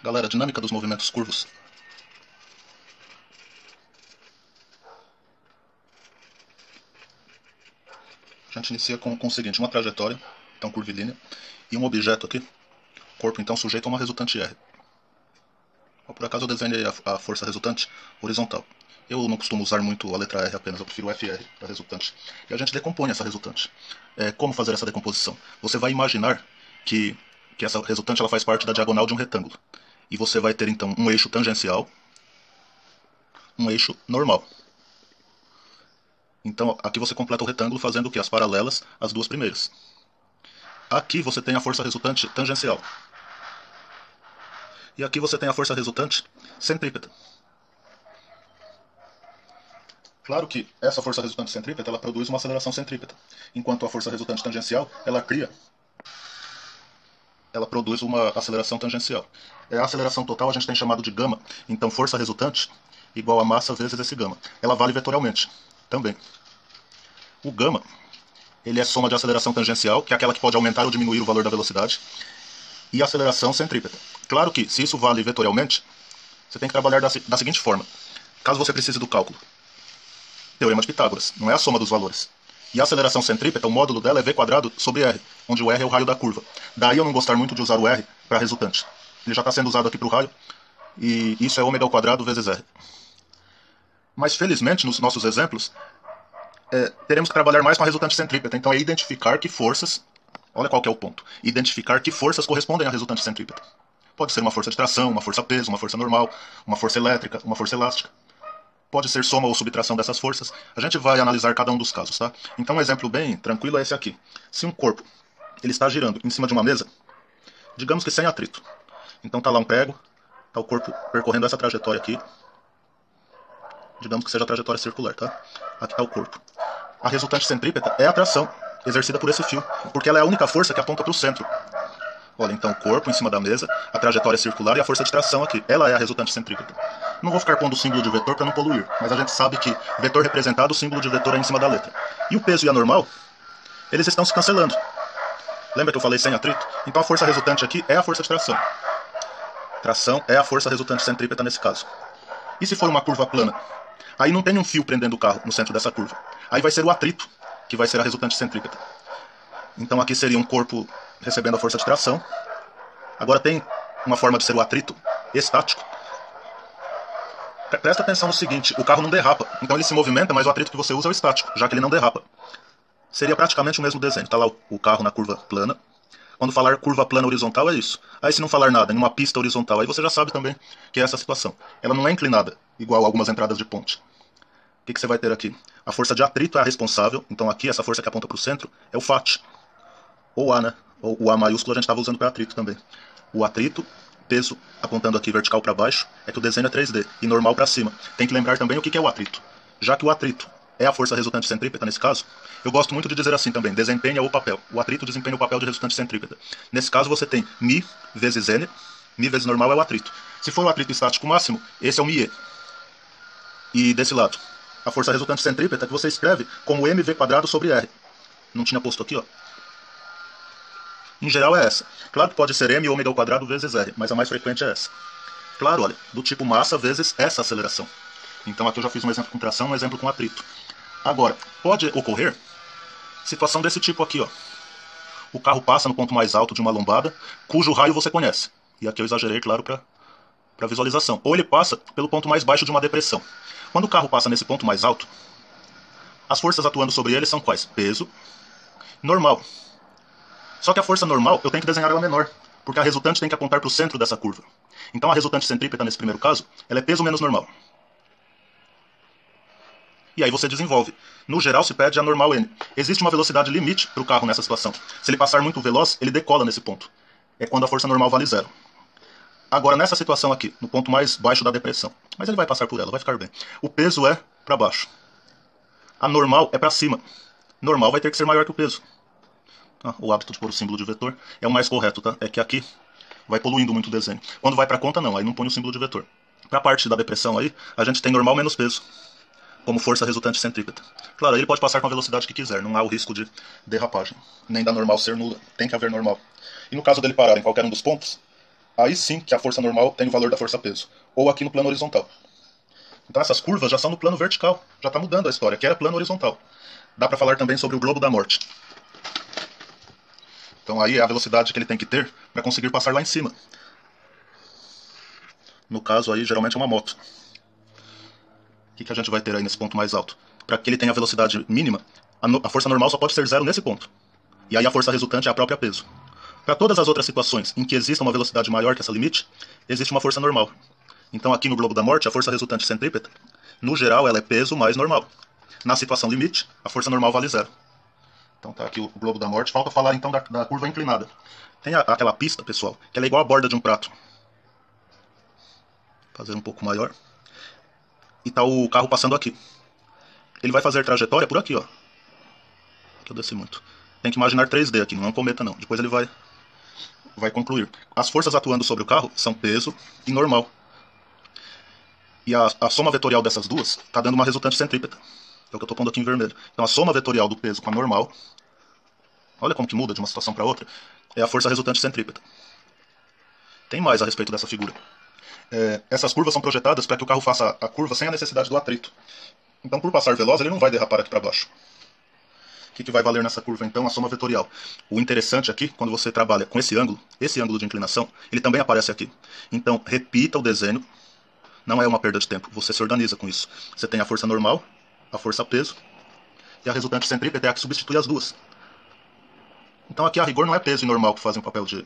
Galera, dinâmica dos movimentos curvos. A gente inicia com o seguinte, uma trajetória, então curvilínea, e um objeto aqui, corpo então sujeito a uma resultante R. Por acaso eu desenhei a força resultante horizontal. Eu não costumo usar muito a letra R apenas, eu prefiro FR para resultante. E a gente decompõe essa resultante. Como fazer essa decomposição? Você vai imaginar que essa resultante ela faz parte da diagonal de um retângulo. E você vai ter então um eixo tangencial, um eixo normal. Então aqui você completa o retângulo fazendo o que? As paralelas às duas primeiras. Aqui você tem a força resultante tangencial. E aqui você tem a força resultante centrípeta. Claro que essa força resultante centrípeta ela produz uma aceleração centrípeta, enquanto a força resultante tangencial ela produz uma aceleração tangencial. A aceleração total a gente tem chamado de gama, então força resultante igual a massa vezes esse gama. Ela vale vetorialmente também. O gama ele é soma de aceleração tangencial, que é aquela que pode aumentar ou diminuir o valor da velocidade, e aceleração centrípeta. Claro que se isso vale vetorialmente, você tem que trabalhar da seguinte forma. Caso você precise do cálculo, Teorema de Pitágoras, não é a soma dos valores. E a aceleração centrípeta, o módulo dela é v quadrado sobre r, onde o r é o raio da curva. Daí eu não gostar muito de usar o r para resultante. Ele já está sendo usado aqui para o raio, e isso é ômega ao quadrado vezes r. Mas felizmente, nos nossos exemplos, teremos que trabalhar mais com a resultante centrípeta. Então é identificar que forças, olha qual que é o ponto, identificar que forças correspondem à resultante centrípeta. Pode ser uma força de tração, uma força peso, uma força normal, uma força elétrica, uma força elástica. Pode ser soma ou subtração dessas forças. A gente vai analisar cada um dos casos, tá? Então um exemplo bem tranquilo é esse aqui. Se um corpo ele está girando em cima de uma mesa, digamos que sem atrito. Então tá lá um prego, tá o corpo percorrendo essa trajetória aqui. Digamos que seja a trajetória circular, tá? Aqui está o corpo. A resultante centrípeta é a tração exercida por esse fio, porque ela é a única força que aponta para o centro. Olha, então o corpo em cima da mesa, a trajetória circular e a força de tração aqui. Ela é a resultante centrípeta. Não vou ficar pondo o símbolo de vetor para não poluir, mas a gente sabe que vetor representado, o símbolo de vetor é em cima da letra. E o peso e a normal, eles estão se cancelando. Lembra que eu falei sem atrito? Então a força resultante aqui é a força de tração. Tração é a força resultante centrípeta nesse caso. E se for uma curva plana? Aí não tem um fio prendendo o carro no centro dessa curva. Aí vai ser o atrito, que vai ser a resultante centrípeta. Então aqui seria um corpo recebendo a força de tração. Agora tem uma forma de ser o atrito estático. Presta atenção no seguinte, o carro não derrapa. Então ele se movimenta, mas o atrito que você usa é o estático, já que ele não derrapa. Seria praticamente o mesmo desenho. Está lá o carro na curva plana. Quando falar curva plana horizontal é isso. Aí se não falar nada, em uma pista horizontal, aí você já sabe também que é essa situação. Ela não é inclinada, igual a algumas entradas de ponte. O que você vai ter aqui? A força de atrito é a responsável. Então aqui, essa força que aponta para o centro, é o FAT. Ou A, né? Ou o A maiúsculo a gente estava usando para atrito também. O atrito, peso apontando aqui vertical para baixo, é que o desenho é 3D. E normal para cima. Tem que lembrar também o que é o atrito. Já que o atrito é a força resultante centrípeta nesse caso, eu gosto muito de dizer assim também, desempenha o papel. O atrito desempenha o papel de resultante centrípeta. Nesse caso você tem μ vezes n, μ vezes normal é o atrito. Se for o atrito estático máximo, esse é o μe. E desse lado, a força resultante centrípeta que você escreve como mv quadrado sobre r. Não tinha posto aqui, ó. Em geral é essa. Claro que pode ser m ômega ao quadrado vezes r, mas a mais frequente é essa. Claro, olha, do tipo massa vezes essa aceleração. Então aqui eu já fiz um exemplo com tração, um exemplo com atrito. Agora, pode ocorrer situação desse tipo aqui, ó. O carro passa no ponto mais alto de uma lombada, cujo raio você conhece. E aqui eu exagerei, claro, para visualização. Ou ele passa pelo ponto mais baixo de uma depressão. Quando o carro passa nesse ponto mais alto, as forças atuando sobre ele são quais? Peso, normal. Só que a força normal, eu tenho que desenhar ela menor, porque a resultante tem que apontar para o centro dessa curva. Então a resultante centrípeta, nesse primeiro caso, ela é peso menos normal. E aí você desenvolve. No geral se pede a normal n. Existe uma velocidade limite para o carro nessa situação. Se ele passar muito veloz, ele decola nesse ponto. É quando a força normal vale zero. Agora nessa situação aqui, no ponto mais baixo da depressão. Mas ele vai passar por ela, vai ficar bem. O peso é para baixo. A normal é para cima. Normal vai ter que ser maior que o peso. O hábito de pôr o símbolo de vetor é o mais correto, tá? É que aqui vai poluindo muito o desenho. Quando vai para conta não, aí não põe o símbolo de vetor. Para a parte da depressão aí, a gente tem normal menos peso como força resultante centrípeta. Claro, aí ele pode passar com a velocidade que quiser, não há o risco de derrapagem, nem da normal ser nula, tem que haver normal. E no caso dele parar em qualquer um dos pontos, aí sim que a força normal tem o valor da força-peso. Ou aqui no plano horizontal. Então essas curvas já são no plano vertical. Já está mudando a história, que era plano horizontal. Dá para falar também sobre o globo da morte. Então aí é a velocidade que ele tem que ter para conseguir passar lá em cima. No caso aí, geralmente é uma moto. O que a gente vai ter aí nesse ponto mais alto? Para que ele tenha a velocidade mínima, a força normal só pode ser zero nesse ponto. E aí a força resultante é a própria peso. Para todas as outras situações em que exista uma velocidade maior que essa limite, existe uma força normal. Então aqui no globo da morte, a força resultante centrípeta, no geral ela é peso mais normal. Na situação limite, a força normal vale zero. Então tá aqui o globo da morte. Falta falar então da curva inclinada. Tem aquela pista, pessoal, que ela é igual a borda de um prato. Fazer um pouco maior. E tá o carro passando aqui. Ele vai fazer trajetória por aqui, ó. Aqui eu desci muito. Tem que imaginar 3D aqui, não é um cometa não. Depois ele vai concluir. As forças atuando sobre o carro são peso e normal. E a soma vetorial dessas duas está dando uma resultante centrípeta. É o que eu estou pondo aqui em vermelho. Então a soma vetorial do peso com a normal, olha como que muda de uma situação para outra, é a força resultante centrípeta. Tem mais a respeito dessa figura. Essas curvas são projetadas para que o carro faça a curva sem a necessidade do atrito. Então por passar veloz ele não vai derrapar aqui para baixo. O que vai valer nessa curva então? A soma vetorial. O interessante aqui, quando você trabalha com esse ângulo de inclinação, ele também aparece aqui. Então repita o desenho. Não é uma perda de tempo, você se organiza com isso. Você tem a força normal, a força-peso, e a resultante centrípeta é a que substitui as duas. Então aqui a rigor não é peso e normal que fazem o papel de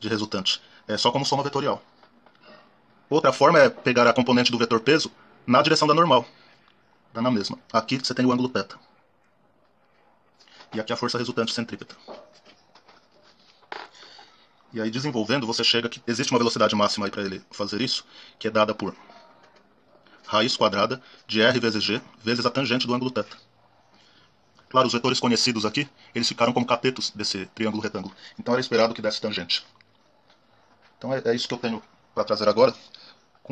resultante, é só como soma vetorial. Outra forma é pegar a componente do vetor peso na direção da normal. Dá na mesma. Aqui você tem o ângulo θ. E aqui a força resultante centrípeta. E aí desenvolvendo você chega que existe uma velocidade máxima aí para ele fazer isso, que é dada por raiz quadrada de r vezes g vezes a tangente do ângulo θ. Claro, os vetores conhecidos aqui, eles ficaram como catetos desse triângulo retângulo. Então era esperado que desse tangente. Então é isso que eu tenho para trazer agora.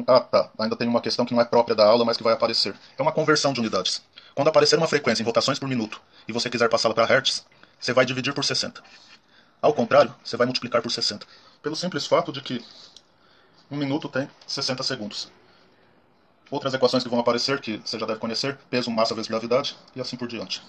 Tá. Ainda tem uma questão que não é própria da aula, mas que vai aparecer. É uma conversão de unidades. Quando aparecer uma frequência em rotações por minuto e você quiser passá-la para hertz, você vai dividir por 60. Ao contrário, você vai multiplicar por 60. Pelo simples fato de que 1 minuto tem 60 segundos. Outras equações que vão aparecer, que você já deve conhecer, peso, massa vezes gravidade, e assim por diante.